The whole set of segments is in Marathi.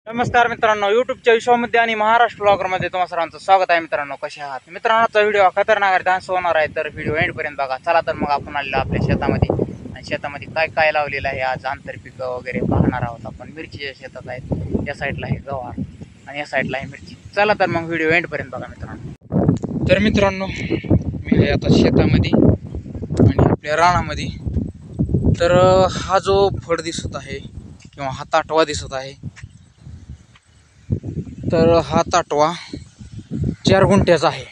नमस्कार मित्रांनो, यूट्यूबच्या विश्वामध्ये आणि महाराष्ट्र ब्लॉगरमध्ये तुम्हा सर्वांचं स्वागत आहे. मित्रांनो, कसे आहात मित्रांनो? आजचा व्हिडिओ खतरनाक डान्स होणार आहे, तर व्हिडिओ एंडपर्यंत बघा. चला तर मग आपण आलेलो आपल्या शेतामध्ये आणि शेतामध्ये काय काय लावलेलं आहे आज आंतरपीक वगैरे पाहणार आहोत आपण. मिरचीच्या शेतात आहेत, या साईडला आहे गवार आणि या साईडला आहे मिरची. चला तर मग व्हिडिओ एंडपर्यंत बघा मित्रांनो. तर मित्रांनो, मी आहे आता शेतामध्ये आणि आपल्या रानामध्ये. तर हा जो फळ दिसत आहे किंवा हा ताटवा दिसत आहे, तर हा ताटवा 4 गुंठ्याचा आहे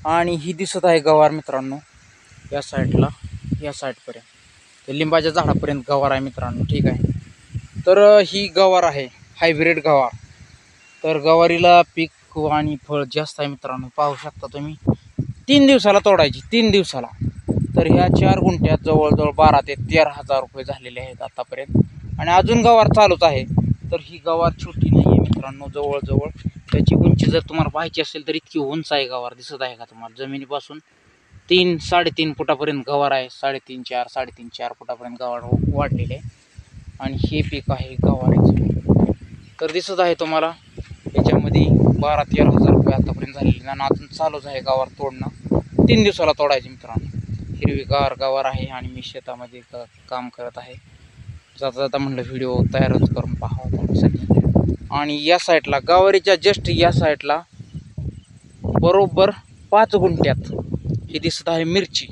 आणि ही दिसत आहे गवार मित्रांनो. या साईडला या साईडपर्यंत ते लिंबाच्या झाडापर्यंत गवार आहे मित्रांनो. ठीक आहे, तर ही गवार आहे, हायब्रिड गवार. तर गवारीला पीक आणि फळ जास्त आहे मित्रांनो. पाहू शकता तुम्ही, 3 दिवसाला तोडायची, 3 दिवसाला. तर ह्या 4 गुंठ्यात जवळजवळ 12 ते 13 हजार रुपये झालेले आहेत आतापर्यंत आणि अजून गवार चालूच आहे. तर ही गवार छोटी नाही आहे मित्रांनो, जवळजवळ त्याची उंची जर तुम्हाला पाहायची असेल तर इतकी उंच आहे गवार. दिसत आहे का तुम्हाला? जमिनीपासून 3-3.5 फुटापर्यंत गवार आहे. 3.5-4 फुटापर्यंत गवार वाढलेले आहे आणि हे पीक आहे गवारीचं. तर दिसत आहे तुम्हाला, याच्यामध्ये 12-13 हजार रुपये आतापर्यंत झालेले आणि अजून चालूच आहे गवार तोडणं. 3 दिवसाला तोडायचे मित्रांनो. हिरवीगार गवार आहे आणि मी शेतामध्ये काम करत आहे. जाता जाता म्हणलं व्हिडिओ तयारच करून पाहावं तुमच्यासाठी. आणि या साईडला गवारीच्या जस्ट या साईडला बरोबर 5 गुंठ्यात हे दिसत आहे मिरची.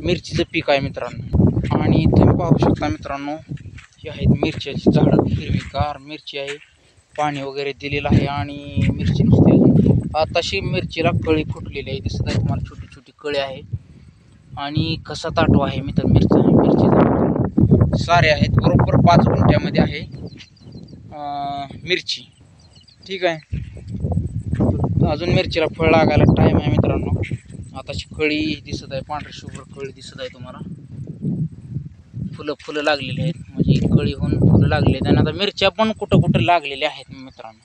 मिरचीचं पीक आहे मित्रांनो. आणि तुम्ही पाहू शकता मित्रांनो, ही आहेत मिरच्याची झाडं. हिरवीगार मिरची आहे, पाणी वगैरे दिलेलं आहे आणि मिरची नुसती आताशी मिरचीला कळी फुटलेली आहे. दिसत आहे तुम्हाला, छोटी छोटी कळी आहे. आणि कसा ताटवा आहे मित्र मिरचीचा सारे आहेत. बरोबर 5 गुंठ्यामध्ये आहे मिरची. ठीक आहे, अजून मिरचीला फळ लागायला टाईम आहे मित्रांनो. आताची कळी दिसत आहे, पांढरी शुभ्र कळी दिसत आहे तुम्हाला. फुलं लागलेली आहेत, म्हणजे कळी होऊन फुलं लागलेली आहेत. आणि आता मिरच्या पण कुठं कुठं लागलेल्या आहेत मित्रांनो.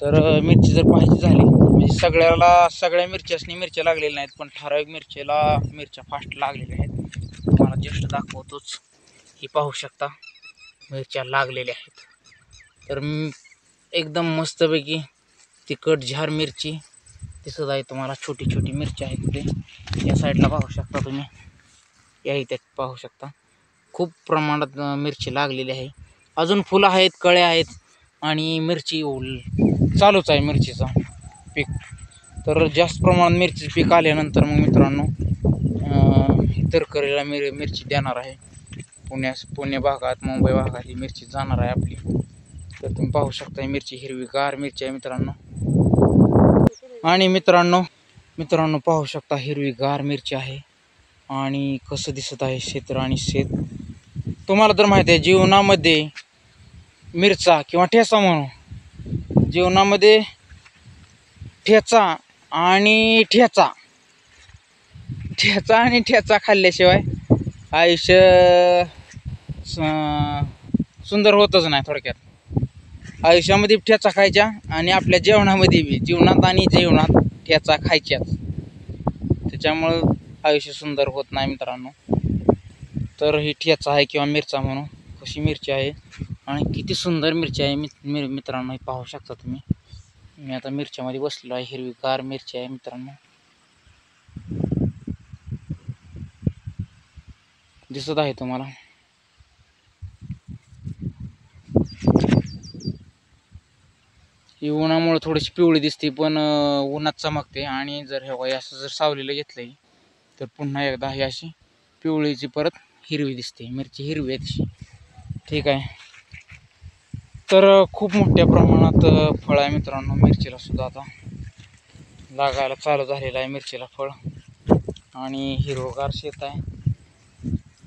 तर मिरची जर पाहायची झाली म्हणजे सगळ्या मिरच्या लागलेल्या नाहीत, पण ठराविक मिरच्या फास्ट लागलेल्या आहेत. तुम्हाला जस्ट दाखवतोच, ही पाहू शकता मिरच्या लागलेल्या आहेत. तर एकदम मस्तपैकी तिखट झार मिरची दिसत आहे तुम्हाला. छोटी छोटी मिरची आहेत तिथे या साईडला पाहू शकता तुम्ही. या इथे पाहू शकता, खूप प्रमाणात मिरची लागलेली आहे. अजून फुलं आहेत, कळ्या आहेत आणि मिरची चालूच आहे मिरचीचं पीक. तर जास्त प्रमाणात मिरची पीक आल्यानंतर मग मित्रांनो तरकरीला मिरची देणार आहे. पुणे भागात, मुंबई भागात ही मिरची जाणार आहे आपली. तर तुम्ही पाहू शकता, ही मिरची हिरवीगार मिरची आहे मित्रांनो. आणि मित्रांनो पाहू शकता, हिरवीगार मिरची आहे. आणि कसं दिसत आहे क्षेत्र आणि शेत. तुम्हाला तर माहिती आहे, जीवनामध्ये मिरचा किंवा ठेचा म्हणून, जीवनामध्ये ठेचा आणि ठेचा खाल्ल्याशिवाय आयुष्य सुंदर होतच नाही. थोडक्यात आयुष्यामध्ये ठेचा खायच्या आणि आपल्या जेवणामध्ये बी, जेवणात ठेचा खायच्याच. त्याच्यामुळं आयुष्य सुंदर होत नाही मित्रांनो. तर ही ठेचा आहे किंवा मिरचा म्हणून. कशी मिरची आहे आणि किती सुंदर मिरची आहे मित्रांनो, पाहू शकता तुम्ही. मी आता मिरच्यामध्ये बसलेलो आहे. हिरवीगार मिरची आहे मित्रांनो, दिसत आहे तुम्हाला. ही उन्हामुळे थोडीशी पिवळी दिसते, पण उन्हात चमकते. आणि जर हे असं जर सावलीला घेतलंय तर पुन्हा एकदा ही अशी पिवळीची परत हिरवी दिसते. मिरची हिरवी आहे तशी. ठीक आहे, तर खूप मोठ्या प्रमाणात फळ आहे मित्रांनो. मिरचीला सुद्धा आता लागायला चालू झालेलं आहे मिरचीला फळ. आणि हिरवगार शेत आहे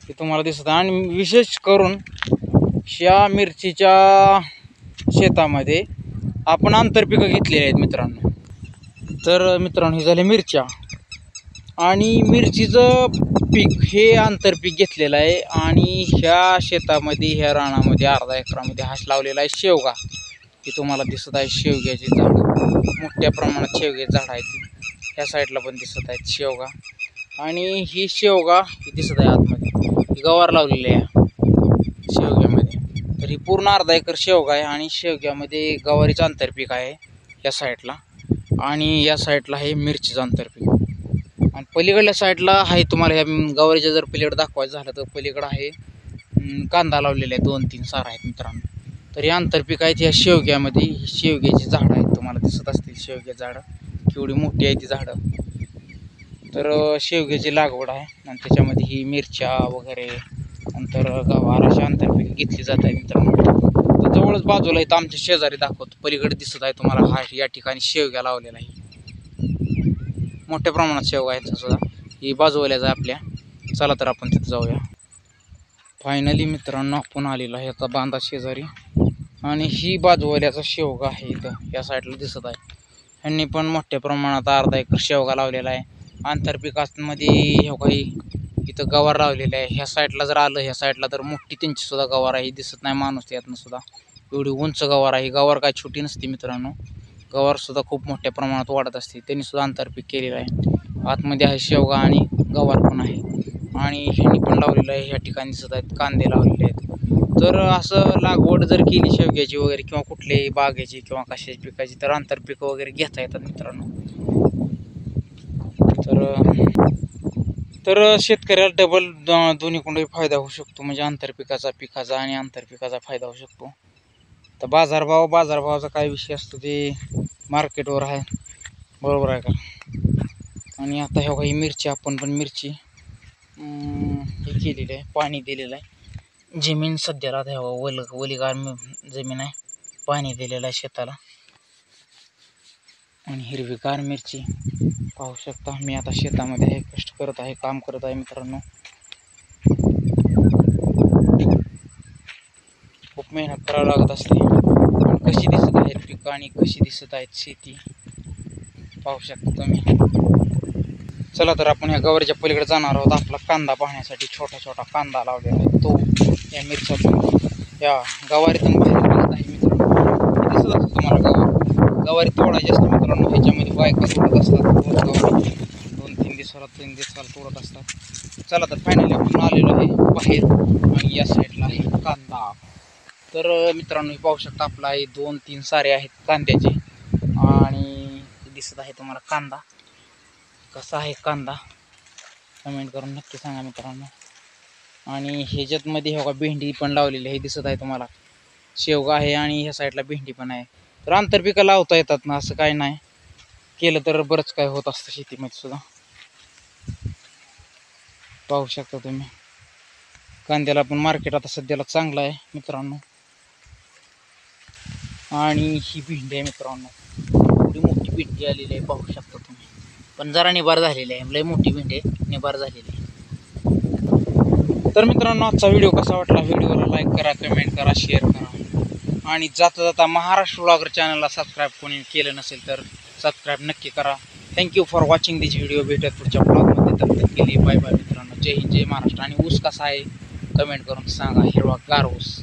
ते तुम्हाला दिसत आहे. आणि विशेष करून या मिरचीच्या शेतामध्ये आपण आंतरपिकं घेतलेली आहेत मित्रांनो. तर मित्रांनो, हे झाले मिरच्या आणि मिरचीचं पीक हे आंतरपीक घेतलेलं आहे. आणि ह्या शेतामध्ये, ह्या रानामध्ये, अर्धा एकरामध्ये हाच लावलेला आहे शेवगा. की तुम्हाला दिसत आहे शेवग्याची झाड, मोठ्या प्रमाणात शेवग्याची झाड आहेत. ह्या साईडला पण दिसत आहेत शेवगा. आणि ही शेवगा ही दिसत आहे आतमध्ये, ही गवार लावलेली आहे शेवग्यामध्ये. तर ही पूर्ण अर्धा एकर शेवगा आहे आणि शेवग्यामध्ये गवारीचं आंतरपीक आहे या साईडला आणि या साईडला आहे मिरचीचं आंतरपीक. आणि पलीकडल्या साईडला आहे तुम्हाला ह्या गवारीच्या जर पलीकडे दाखवायचं झालं तर पलीकडं आहे कांदा लावलेला आहे, 2-3 सार आहेत मित्रांनो. तर हे आंतरपीक आहेत ह्या शेवग्यामध्ये. ही शेवग्याची झाडं आहेत, तुम्हाला दिसत असतील शेवग्या झाडं केवढी मोठी आहे ती झाडं. तर शेवग्याची लागवड आहे आणि त्याच्यामध्ये ही मिरच्या वगैरे नंतर गवार अशी आंतरपीक घेतली जात आहे मित्रांनो. तर जवळच बाजूला इथं आमच्या शेजारी दाखवतो, पलीकडे दिसत आहे तुम्हाला हा या ठिकाणी शेवग्या लावलेला आहे. मोठ्या प्रमाणात शेवगा आहेत सुद्धा ही बाजूवाल्याच आहे आपल्या. चला तर आपण तिथं जाऊया. फायनली मित्रांनो आपण आलेलो आहे आता बांधा शेजारी आणि ही बाजूवाल्याचा शेवगा आहे इथं या साईडला दिसत आहे. ह्यांनी पण मोठ्या प्रमाणात अर्धा एकर शेवगा लावलेला आहे. आंतरपिकामध्ये हे काही इथं गवार लावलेले आहे. ह्या साईडला जर आलं ह्या साईडला तर मोठी त्यांची सुद्धा गवार आहे, दिसत नाही माणूस यातनं सुद्धा. एवढी उंच गवार आहे. गवार काय छोटी नसते मित्रांनो, गवार सुद्धा खूप मोठ्या प्रमाणात वाढत असते. त्यांनी सुद्धा आंतरपीक केलेलं आहे. आतमध्ये आहे शेवगा आणि गवार पण आहे आणि ह्यांनी पण लावलेलं आहे. ह्या ठिकाणी दिसत आहेत कांदे लावलेले आहेत. तर असं लागवड जर केली शेवग्याची वगैरे किंवा कुठल्याही बागेची किंवा कशाची पिकाची तर आंतरपीक वगैरे घेता येतात मित्रांनो. तर शेतकऱ्याला डबल दोन्हीकडूनही फायदा होऊ शकतो, म्हणजे आंतरपिकाचा पिकाचा आणि आंतरपिकाचा फायदा होऊ शकतो. तर बाजारभावाचा काय विषय असतो ते मार्केटवर आहे, बरोबर आहे का. आणि आता ह्या काही मिरची आपण पण मिरची हे केलेली आहे, पाणी दिलेलं आहे. जमीन सध्याला आता वलीगार जमीन आहे, पाणी दिलेलं आहे शेताला आणि हिरवीगार मिरची पाहू शकता. मी आता शेतामध्ये आहे, कष्ट करत आहे, काम करत आहे मित्रांनो. खूप मेहनत करावी लागत असते. पण कशी दिसत आहेत पिकं आणि कशी दिसत आहेत शेती पाहू शकता तुम्ही. चला तर आपण ह्या गवारीच्या पलीकडे जाणार आहोत आपला कांदा पाहण्यासाठी. छोटा छोटा कांदा लावलेला आहे तो या मिरच्यातून या गवारीतून बाहेर निघत आहे मित्रांनो. दिसत असतं तुम्हाला गवारी तोडायची असते मित्रांनो. ह्याच्यामध्ये बायका तोडत असतात गवारी, 2-3 दिवसाला 3 दिवसाला तोडत असतात. चला तर फायनली आपण आलेलो आहे बाहेर आणि या साईडला आहे कांदा. तर मित्रांनो हे पाहू शकता आपला आहे 2-3 सारे आहेत कांद्याचे आणि दिसत आहे तुम्हाला कांदा. कसा आहे कांदा कमेंट करून नक्की सांगा मित्रांनो. आणि ह्याच्यातमध्ये हे बघा भेंडी पण लावलेली आहे, दिसत आहे तुम्हाला. शेवगा आहे आणि ह्या साईडला भेंडी पण आहे. तर आंतरपिकं लावता येतात ना, असं काय नाही, केलं तर बरंच काय होत असतं शेतीमध्ये सुद्धा. पाहू शकता तुम्ही कांद्याला पण मार्केट आता सध्याला चांगलं आहे मित्रांनो. आणि ही भेंडी आहे मित्रांनो, एवढी मोठी भेंडी आलेली आहे पाहू शकता तुम्ही. पण जरा निबार झालेली आहे, लय मोठी भेंडी निबार झालेली आहे. तर मित्रांनो आजचा व्हिडिओ कसा वाटला, व्हिडिओला लाईक करा, कमेंट करा, शेअर करा आणि जाता जाता महाराष्ट्र व्लॉगर चॅनलला सबस्क्राईब कोणी केलं नसेल तर सबस्क्राईब नक्की करा. Thank you for watching this video. भेटत पुढच्या ब्लॉगमध्ये. तब केली बाय बाय मित्रांनो. जय हिंद, जय महाराष्ट्र. आणि ऊस कसा आहे कमेंट करून सांगा, हिरवा गार ऊस.